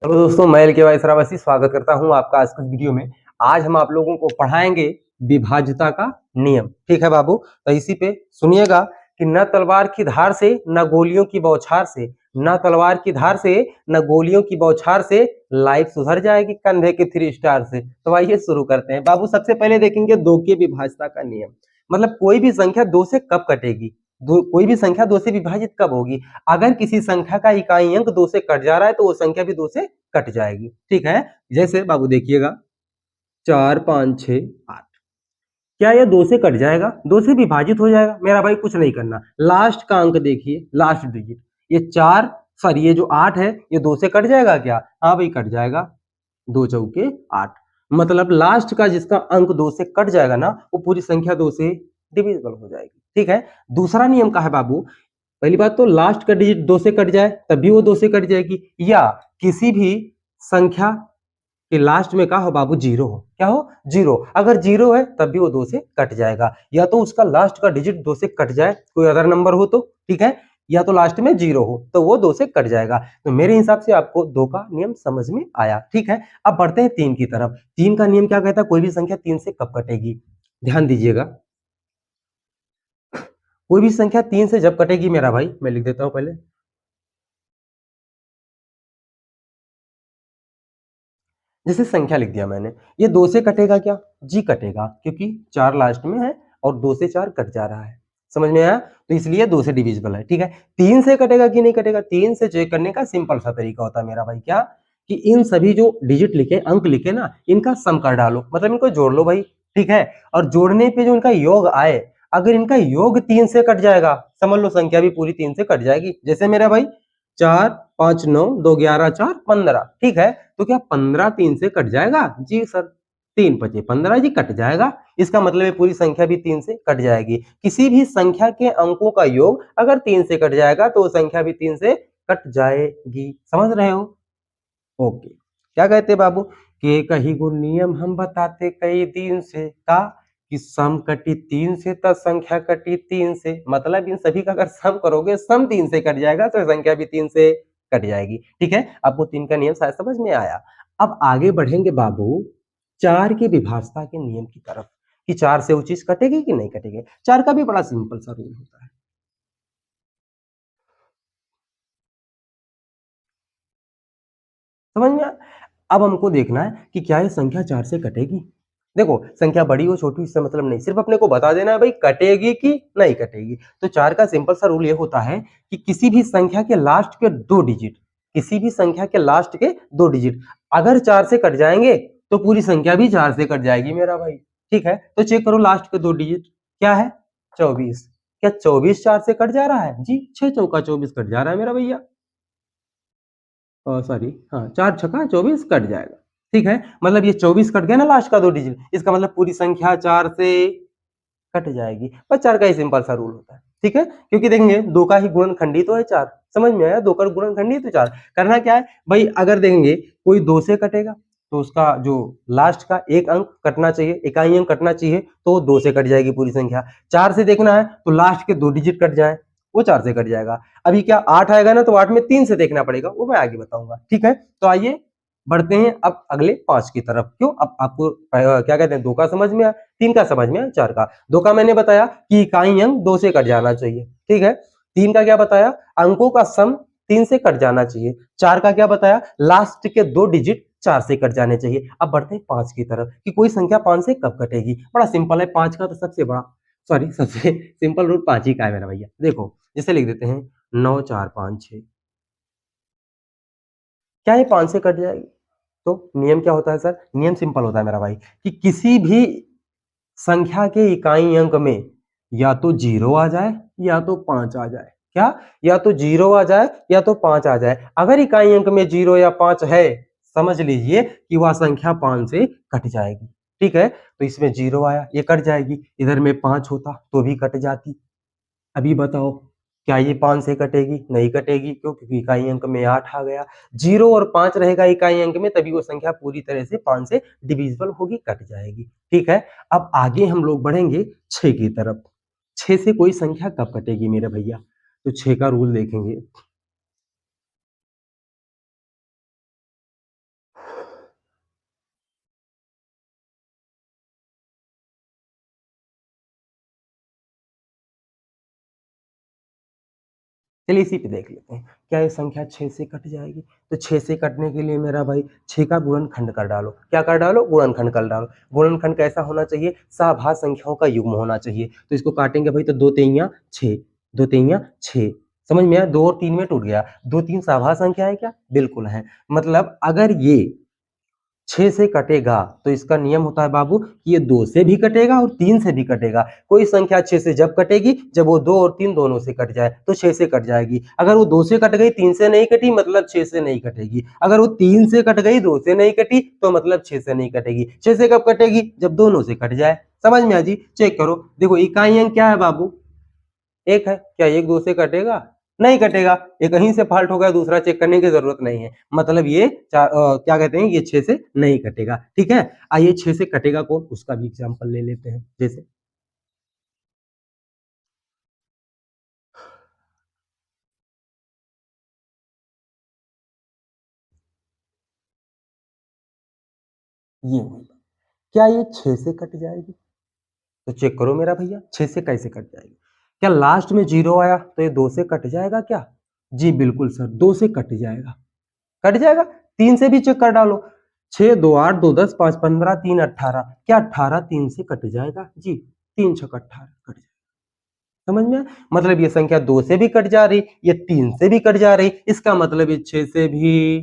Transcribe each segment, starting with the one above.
Hello दोस्तों, मैं L Shravasti स्वागत करता हूं आपका आज के वीडियो में। आज हम आप लोगों को पढ़ाएंगे विभाज्यता का नियम। ठीक है बाबू, तो इसी पे सुनिएगा कि न तलवार की धार से न गोलियों की बौछार से, न तलवार की धार से न गोलियों की बौछार से लाइफ सुधर जाएगी कंधे के 3 स्टार से। तो आइए शुरू करते हैं बाबू। सबसे पहले देखेंगे दो की विभाज्यता का नियम। मतलब कोई भी संख्या दो से कब कटेगी, कोई भी संख्या दो से विभाजित कब होगी। अगर किसी संख्या का इकाई अंक दो से कट जा रहा है तो वो संख्या भी दो से कट जाएगी। ठीक है, जैसे बाबू देखिएगा 4 5 6 8, क्या यह दो से कट जाएगा, दो से विभाजित हो जाएगा। मेरा भाई कुछ नहीं करना, लास्ट का अंक देखिए, लास्ट डिजिट ये 4, सॉरी ये जो 8 है ये दो से कट जाएगा क्या? हाँ भाई कट जाएगा, 2 चौके 8। मतलब लास्ट का जिसका अंक दो से कट जाएगा ना वो पूरी संख्या दो से डिविजिबल हो जाएगी। ठीक है, दूसरा नियम का है बाबू, पहली बात तो लास्ट का डिजिट दो से कट जाए तब भी वो दो से कट जाएगी, या किसी भी संख्या के लास्ट में क्या हो बाबू, जीरो हो। क्या हो? जीरो। अगर जीरो है तब भी वो दो से कट जाएगा, या तो उसका लास्ट का डिजिट दो से कट जाए, कोई अदर नंबर हो तो ठीक है, या तो लास्ट में जीरो हो तो वो दो से कट जाएगा। तो मेरे हिसाब से आपको दो का नियम समझ में आया। ठीक है, अब बढ़ते हैं तीन की तरफ। तीन का नियम क्या कहता है, कोई भी संख्या तीन से कब कटेगी। ध्यान दीजिएगा, कोई भी संख्या तीन से जब कटेगी मेरा भाई, मैं लिख देता हूं पहले, जैसे संख्या लिख दिया मैंने, ये दो से कटेगा क्या? जी कटेगा, क्योंकि चार लास्ट में है और दो से चार कट जा रहा है। समझ में आया? तो इसलिए दो से डिविजिबल है। ठीक है, तीन से कटेगा कि नहीं कटेगा, तीन से चेक करने का सिंपल सा तरीका होता है मेरा भाई, क्या कि इन सभी जो डिजिट लिखे, अंक लिखे ना, इनका सम कर डालो, मतलब इनको जोड़ लो भाई। ठीक है, और जोड़ने पे जो इनका योग आए, अगर इनका योग तीन से कट जाएगा, समझ लो संख्या भी पूरी तीन से कट जाएगी। जैसे मेरा भाई 4 5 9 2 11 4 15, ठीक है, तो क्या 15 तीन से कट जाएगा? जी सर, 3 5 15 जी कट जाएगा। इसका मतलब है पूरी संख्या भी तीन से कट जाएगी। किसी भी संख्या के अंकों का योग अगर तीन से कट जाएगा तो वो संख्या भी तीन से कट जाएगी। समझ रहे हो? ओके, क्या कहते बाबू कि कही गुण नियम हम बताते कई दिन से का, कि सम कटी तीन से तो संख्या कटी तीन से। मतलब इन सभी का अगर सम करोगे, सम तीन से कट जाएगा तो संख्या भी तीन से कट जाएगी। ठीक है, आपको तीन का नियम शायद समझ में आया। अब आगे बढ़ेंगे बाबू चार की विभाज्यता के नियम की तरफ, कि चार से वो चीज कटेगी कि नहीं कटेगी। चार का भी बड़ा सिंपल सा रूल होता है। समझ में आया? अब हमको देखना है कि क्या ये संख्या चार से कटेगी। देखो, संख्या बड़ी हो छोटी इससे मतलब नहीं, सिर्फ अपने को बता देना है भाई कटेगी कि नहीं कटेगी। तो चार का सिंपल सा रूल ये होता है कि किसी भी संख्या के लास्ट के दो डिजिट, किसी भी संख्या के लास्ट के दो डिजिट अगर चार से कट जाएंगे तो पूरी संख्या भी चार से कट जाएगी मेरा भाई। ठीक है, तो चेक करो लास्ट के दो डिजिट क्या है, 24। क्या 24 चार से कट जा रहा है? जी, 6 चौका 24 कट जा रहा है मेरा भैया। सॉरी, हाँ, 4 छक्का 24 कट जाएगा। ठीक है, मतलब ये 24 कट गया ना लास्ट का दो डिजिट, इसका मतलब पूरी संख्या चार से कट जाएगी। बस चार का ही सिंपल सा रूल होता है। ठीक है, क्योंकि देखेंगे दो का ही गुणनखंडी तो है चार। समझ में आया? दो का गुणनखंडी तो चार। करना क्या है भाई, अगर देखेंगे कोई दो से कटेगा तो उसका जो लास्ट का एक अंक कटना चाहिए, इकाई अंक कटना चाहिए, तो दो से कट जाएगी पूरी संख्या। चार से देखना है तो लास्ट के दो डिजिट कट जाए, वो चार से कट जाएगा। अभी क्या आठ आएगा ना, तो आठ में तीन से देखना पड़ेगा, वो मैं आगे बताऊंगा। ठीक है, तो आइए बढ़ते हैं अब अगले पांच की तरफ। क्यों, अब आपको क्या कहते हैं, दो का समझ में आया, तीन का समझ में आया, चार का। दो का मैंने बताया कि इकाई अंक दो से कट जाना चाहिए। ठीक है, तीन का क्या बताया, अंकों का सम तीन से कट जाना चाहिए। चार का क्या बताया, लास्ट के दो डिजिट चार से कट जाने चाहिए। अब बढ़ते हैं पांच की तरफ, कि कोई संख्या पांच से कब कटेगी। बड़ा सिंपल है, पांच का तो सबसे बड़ा, सॉरी सबसे सिंपल रूल पांच ही का है मेरा भैया। देखो, जैसे लिख देते हैं 9 4 5 6, क्या ये पांच से कट जाएगी? तो नियम क्या होता है सर, नियम सिंपल होता है मेरा भाई, कि किसी भी संख्या के इकाई अंक में या तो जीरो आ जाए या तो पांच आ जाए। क्या? या तो जीरो आ जाए या तो पांच आ जाए। अगर इकाई अंक में जीरो या पांच है, समझ लीजिए कि वह संख्या पांच से कट जाएगी। ठीक है, तो इसमें जीरो आया, ये कट जाएगी। इधर में पांच होता तो भी कट जाती। अभी बताओ, क्या ये पांच से कटेगी? नहीं कटेगी, क्यों? क्योंकि इकाई अंक में आठ आ गया। जीरो और पांच रहेगा इकाई अंक में, तभी वो संख्या पूरी तरह से पांच से डिविजिबल होगी, कट जाएगी। ठीक है, अब आगे हम लोग बढ़ेंगे छह की तरफ। छह से कोई संख्या कब कटेगी मेरे भैया? तो छह का रूल देखेंगे। चलिए इसी पे देख लेते हैं, क्या ये संख्या 6 से कट जाएगी? तो 6 से कटने के लिए मेरा भाई 6 का गुणनखंड कर डालो। क्या कर डालो? गुणनखंड कर डालो। गुणनखंड कैसा होना चाहिए? सहभाज्य संख्याओं का युग्म होना चाहिए। तो इसको काटेंगे भाई तो 2 तिया 6, 2 तिया 6, समझ में आया? 2 और 3 में टूट गया। 2 3 सहभाज्य संख्या है क्या? बिल्कुल है। मतलब अगर ये 6 से कटेगा तो इसका नियम होता है बाबू कि ये 2 से भी कटेगा और 3 से भी कटेगा। कोई संख्या 6 से जब कटेगी जब वो 2 और 3 दोनों से कट जाए तो 6 से कट जाएगी। अगर वो 2 से कट गई 3 से नहीं कटी मतलब 6 से नहीं कटेगी। अगर वो 3 से कट गई 2 से नहीं कटी तो मतलब 6 से नहीं कटेगी। 6 से कब कटेगी? जब दोनों से कट जाए। समझ में आ जी? चेक करो, देखो इकाई अंक क्या है बाबू? 1 है। क्या 1 2 से कटेगा? नहीं कटेगा। ये कहीं से फॉल्ट हो गया, दूसरा चेक करने की जरूरत नहीं है। मतलब ये क्या कहते हैं, ये 6 से नहीं कटेगा। ठीक है, आइए 6 से कटेगा कौन, उसका भी एग्जांपल ले लेते हैं। जैसे ये हुई, क्या ये 6 से कट जाएगी? तो चेक करो मेरा भैया, 6 से कैसे कट जाएगी? क्या लास्ट में 0 आया तो ये 2 से कट जाएगा क्या? जी बिल्कुल सर, 2 से कट जाएगा। कट जाएगा। 3 से भी चेक कर डालो। 6 2 8 2 10 5 15 3 18, क्या 18 3 से कट जाएगा? जी, 3 6 18 कट जाएगा। समझ में? मतलब ये संख्या 2 से भी कट जा रही, ये 3 से भी कट जा रही, इसका मतलब ये 6 से भी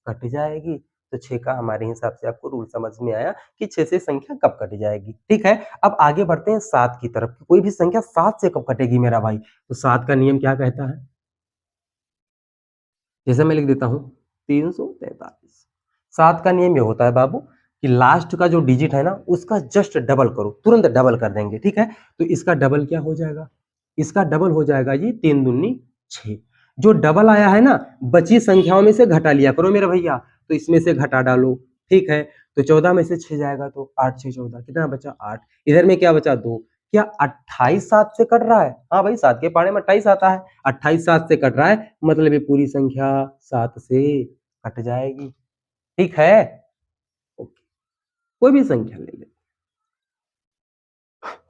कट जाएगी। तो 6 का हमारे हिसाब से आपको रूल समझ में आया कि 6 से संख्या कब कट जाएगी। ठीक है, अब आगे बढ़ते हैं 7 की तरफ। कोई भी संख्या 7 से कब कटेगी मेरा भाई? तो 7 का नियम क्या कहता है? जैसे मैं लिख देता हूं 343। 7 का नियम ये होता है बाबू कि लास्ट का जो डिजिट है ना उसका जस्ट डबल करो, तुरंत डबल कर देंगे। ठीक है, तो इसका डबल क्या हो जाएगा? इसका डबल हो जाएगा जी 3 दूनी 6। जो डबल आया है ना, बची संख्याओं में से घटा लिया करो मेरे भैया। तो इसमें से घटा डालो। ठीक है, तो 14 में से 6 जाएगा तो 8 6 14, कितना बचा? 8। इधर में क्या बचा? 2। क्या 28 7 से कट रहा है? हाँ भाई, 7 के पहाड़े में 28 आता है। 28 7 से कट रहा है, मतलब ये पूरी संख्या 7 से कट जाएगी। ठीक है, ओके, कोई भी संख्या ले ले।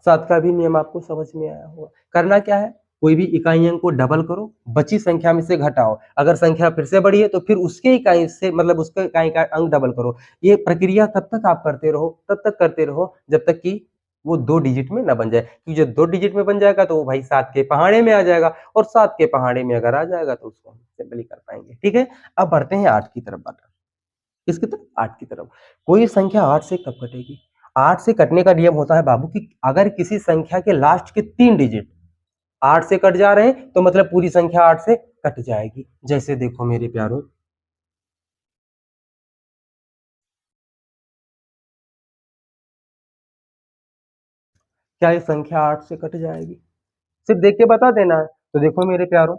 7 का भी नियम आपको समझ में आया होगा। करना क्या है? कोई भी इकाई अंक को डबल करो, बची संख्या में से घटाओ। अगर संख्या फिर से बढ़ी है तो फिर उसके इकाई से, मतलब उसके इकाई का अंक डबल करो। ये प्रक्रिया तब तक आप करते रहो, तब तक करते रहो जब तक कि वो 2 डिजिट में ना बन जाए। क्योंकि जब 2 डिजिट में बन जाएगा तो वो भाई 7 के पहाड़े में आ जाएगा, और 7 के पहाड़े में अगर आ जाएगा तो उसको हम सिंपली कर पाएंगे। ठीक है, अब बढ़ते हैं 8 की तरफ। किसकी तरफ? 8 की तरफ। कोई संख्या 8 से कब कटेगी? 8 से कटने का नियम होता है बाबू कि अगर किसी संख्या के लास्ट के 3 डिजिट 8 से कट जा रहे हैं तो मतलब पूरी संख्या 8 से कट जाएगी। जैसे देखो मेरे प्यारों, क्या ये संख्या 8 से कट जाएगी? सिर्फ देख के बता देना है। तो देखो मेरे प्यारों,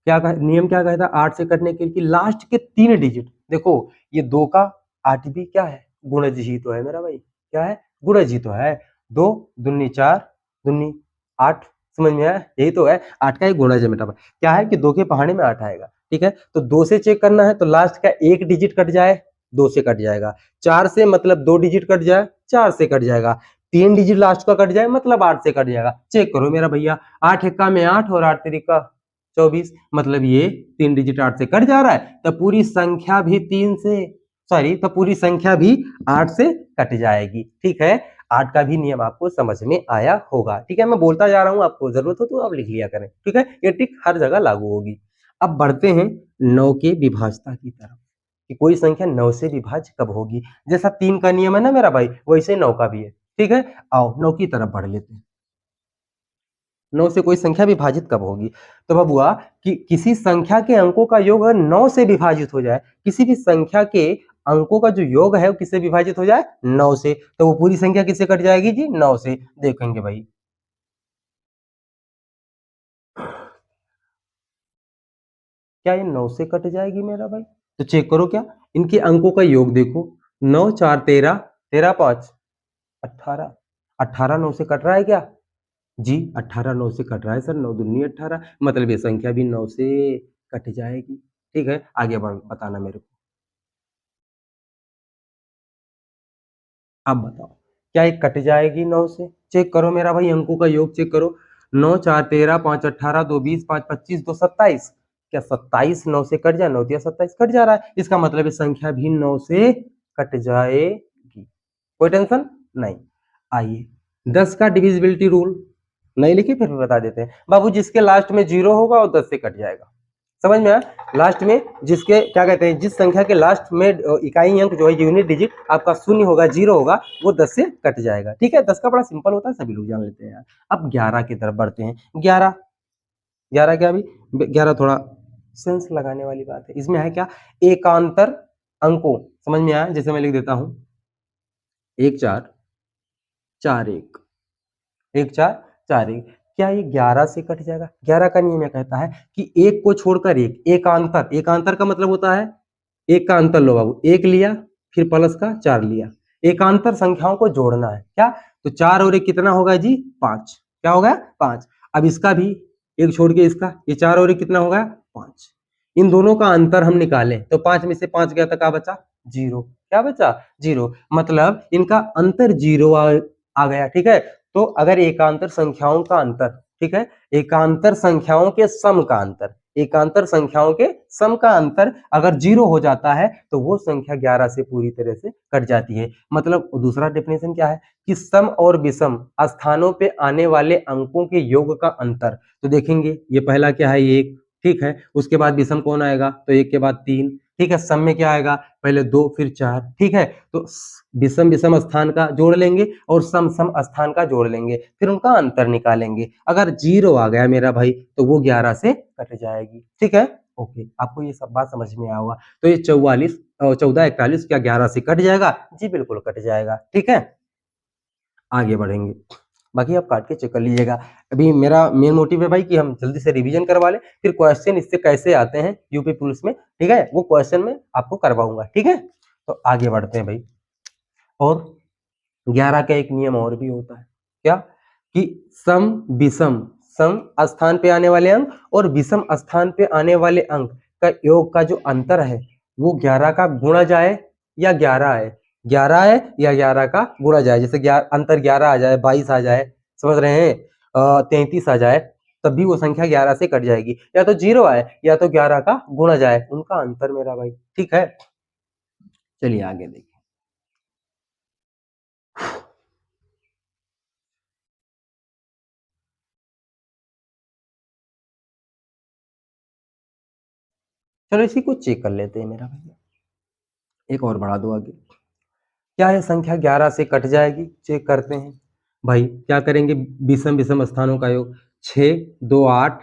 नियम क्या कहता है 8 से कटने के लिए? लास्ट के 3 डिजिट, देखो ये 2 का 8 भी क्या है? गुणज ही तो है मेरा भाई। क्या है? गुणज ही तो है। 2 दूनी 4 दूनी 8। समझ में आया? यही तो है, 8 का एक गुणज है मेरा भाई। क्या है कि 2 के पहाड़े में 8 आएगा। ठीक है, तो 2 से चेक करना है तो लास्ट का एक डिजिट कट जाए, 2 से कट जाएगा। 4 से मतलब 2 डिजिट कट जाए, 4 से कट जाएगा। 3 डिजिट लास्ट का कट जाए मतलब 8 से कट जाएगा। चेक करो मेरा भैया, 8 एक्का में 8 और 8 तिरिका 24, मतलब ये 3 डिजिट 8 से कट जा रहा है, तो पूरी संख्या भी 3 से, सॉरी, तो पूरी संख्या भी 8 से कट जाएगी। ठीक है, 8 का भी नियम आपको समझ में आया होगा। ठीक है, मैं बोलता जा रहा हूं, आपको जरूरत हो तो आप लिख लिया करें। ठीक है, ये ट्रिक हर जगह लागू होगी। अब बढ़ते हैं 9 के विभाज्यता की तरफ, कि कोई संख्या 9 से विभाज्य कब होगी। जैसा 3 का नियम है ना मेरा भाई, वैसे 9 का भी है। ठीक है, आओ 9 की तरफ बढ़ लेते हैं। 9 से कोई संख्या विभाजित कब होगी? तो बबुआ कि किसी संख्या के अंकों का योग अगर 9 से विभाजित हो जाए, किसी भी संख्या के अंकों का जो योग है वो किससे विभाजित हो जाए? 9 से, तो वो पूरी संख्या किससे कट जाएगी जी? 9 से। देखेंगे भाई, क्या ये 9 से कट जाएगी मेरा भाई? तो चेक करो, क्या इनके अंकों का योग देखो। 9 4 13, 13 5 18, 18 9 से कट रहा है क्या? जी, 18 9 से कट रहा है सर। 9 दूनी 18, मतलब ये संख्या भी 9 से कट जाएगी। ठीक है, आगे बढ़ बताना मेरे को। अब बताओ, क्या ये कट जाएगी 9 से? चेक करो मेरा भाई, अंकों का योग चेक करो। 9 4 13 5 18 2 20 5 25 2 27, क्या 27 9 से कट जाए, 9 या 27 कट जा रहा है, इसका मतलब है संख्या भी 9 से कट जाएगी, कोई टेंशन नहीं। आइए 10 का डिविजिबिलिटी रूल नहीं लिखी, फिर भी बता देते हैं बाबू, जिसके लास्ट में 0 होगा और 10 से कट जाएगा, समझ में आया? लास्ट में जिसके क्या कहते हैं, जिस संख्या के लास्ट में इकाई अंक जो है यूनिट डिजिट आपका 0 होगा, 0 होगा, वो 10 से कट जाएगा, ठीक है। 10 का बड़ा सिंपल होता है, सभी लोग जान लेते हैं यार। अब 11 की तरफ बढ़ते हैं। 11 11 क्या भी, 11 थोड़ा सेंस लगाने वाली बात है, इसमें है क्या, एकांतर अंकों, समझ में आया? जैसे मैं लिख देता हूं 1 4 4 1, 1 4 4 1, क्या ये 11 से कट जाएगा? 11 का नियम यह कहता है कि एक को छोड़कर एक, एकांतर, एकांतर का मतलब होता है एक का अंतर लो बाबू, एक लिया फिर प्लस का 4 लिया, एकांतर संख्याओं को जोड़ना है क्या, तो 4 और 1 कितना होगा जी, 5, क्या होगा 5। अब इसका भी एक छोड़ के इसका, ये 4 और 1 कितना होगा 5, इन दोनों का अंतर हम निकालें तो 5 में से 5 गया तो क्या बचा, 0, क्या बचा 0, मतलब इनका अंतर 0 आ गया, ठीक है। तो अगर एकांतर संख्याओं का अंतर, ठीक है, एकांतर संख्याओं के सम का अंतर, एकांतर संख्याओं के सम का अंतर अगर 0 हो जाता है तो वो संख्या 11 से पूरी तरह से कट जाती है। मतलब दूसरा डेफिनेशन क्या है कि सम और विषम स्थानों पे आने वाले अंकों के योग का अंतर, तो देखेंगे ये पहला क्या है 1, ठीक है, उसके बाद विषम कौन आएगा, तो 1 के बाद 3, ठीक है, सम में क्या आएगा, पहले 2 फिर 4, ठीक है, तो विषम विषम स्थान का जोड़ लेंगे और सम सम स्थान का जोड़ लेंगे, फिर उनका अंतर निकालेंगे, अगर 0 आ गया मेरा भाई तो वो 11 से कट जाएगी, ठीक है। ओके, आपको ये सब बात समझ में आया होगा। तो ये 44 14 41 क्या 11 से कट जाएगा, जी बिल्कुल कट जाएगा, ठीक है। आगे बढ़ेंगे, बाकी आप काट के चेक कर लीजिएगा। अभी मेरा मेन मोटिव है भाई कि हम जल्दी से रिवीजन करवा लें, फिर क्वेश्चन इससे कैसे आते हैं यूपी पुलिस में, ठीक है, वो क्वेश्चन में आपको करवाऊंगा, ठीक है। तो आगे बढ़ते हैं भाई, और 11 का एक नियम और भी होता है, क्या, कि सम विषम, सम स्थान पे आने वाले अंक और विषम स्थान पे आने वाले अंक का योग का जो अंतर है वो 11 का गुणा जाए या 11 आए, 11 है या 11 का गुणा जाए, जैसे अंतर 11 आ जाए, 22 आ जाए, समझ रहे हैं, 33 आ जाए, तब भी वो संख्या 11 से कट जाएगी, या तो 0 आए या तो 11 का गुणा जाए, उनका अंतर मेरा भाई, ठीक है। चलिए आगे देखिए, चलो इसी को चेक कर लेते हैं मेरा भैया, एक और बढ़ा दो आगे, क्या है संख्या 11 से कट जाएगी, चेक करते हैं भाई, क्या करेंगे, विषम विषम स्थानों का योग, 6 2 8,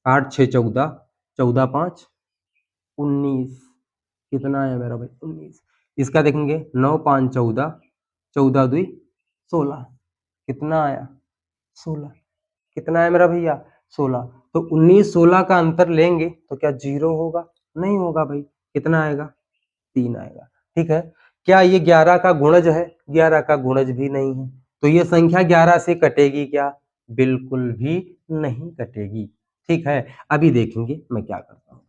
8 6 14, 14 5 19, कितना है मेरा भाई 19, इसका देखेंगे 9 5 14, 14 2 16, कितना आया 16, कितना है मेरा भैया 16, तो 19 16 का अंतर लेंगे तो क्या 0 होगा, नहीं होगा भाई, कितना आएगा 3 आएगा, ठीक है। क्या ये 11 का गुणज है, 11 का गुणज भी नहीं है, तो ये संख्या 11 से कटेगी क्या, बिल्कुल भी नहीं कटेगी, ठीक है। अभी देखेंगे मैं क्या करता हूँ,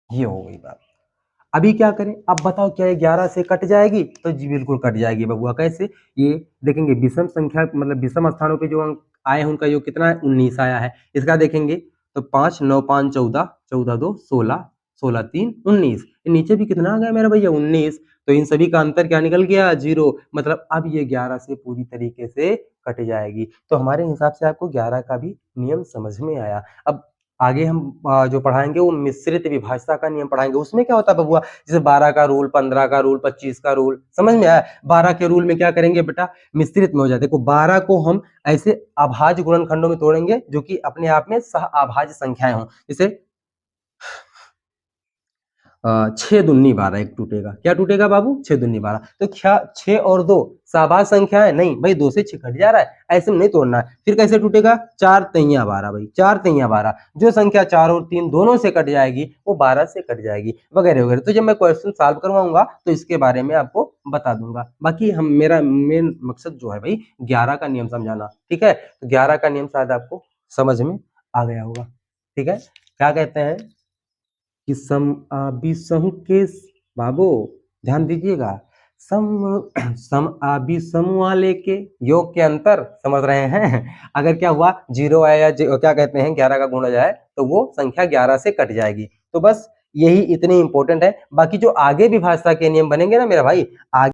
ये हो गई बात। अभी क्या करें, अब बताओ क्या ये 11 से कट जाएगी, तो जी बिल्कुल कट जाएगी बबुआ, कैसे, ये देखेंगे विषम संख्या मतलब विषम स्थानों पे जो अंक आए हैं उनका योग कितना है 19 आया है, इसका देखेंगे तो 5 9 5 14, 14 2 16, 16 3 19, नीचे भी कितना आ गया मेरा भैया 19, तो इन सभी का अंतर क्या निकल गया 0, मतलब अब ये 11 से पूरी तरीके से कट जाएगी। तो हमारे हिसाब से आपको 11 का भी नियम समझ में आया। अब आगे हम जो पढ़ाएंगे वो मिश्रित विभाज्यता का नियम पढ़ाएंगे, उसमें क्या होता है बबुआ, जैसे 12 का रूल, 15 का रूल, 25 का रूल, समझ में आया। 12 के रूल में क्या करेंगे बेटा, मिश्रित में हो जाते, देखो 12 को हम ऐसे अभाज्य गुणनखंडों में तोड़ेंगे जो कि अपने आप में सह अभाज्य संख्याएं हों, जैसे 6 दूनी 12, एक टूटेगा, क्या टूटेगा बाबू 6 दूनी 12, तो क्या 6 और 2 शाबाश संख्याएं, नहीं भाई 2 से 6 कट जा रहा है, ऐसे में नहीं तोड़ना है, फिर कैसे टूटेगा 4 तिया 12, भाई 4 तिया 12, जो संख्या 4 और 3 दोनों से कट जाएगी वो 12 से कट जाएगी, वगैरह वगैरह। तो जब मैं क्वेश्चन सॉल्व करवाऊंगा तो इसके बारे में आपको बता दूंगा, बाकी हम मेरा मेन मकसद जो है भाई 11 का नियम समझाना, ठीक है। तो 11 का नियम शायद आपको समझ में आ गया होगा, ठीक है। क्या कहते हैं कि विषम के बाबू ध्यान दीजिएगा, सम सम आबी सम वाले के योग के अंतर समझ रहे हैं। अगर क्या हुआ 0 आया या क्या कहते हैं 11 का गुणा जाए तो वो संख्या 11 से कट जाएगी। तो बस यही इतनी इंपॉर्टेंट है। बाकी जो आगे विभाज्यता के नियम बनेंगे ना मेरा भाई, आगे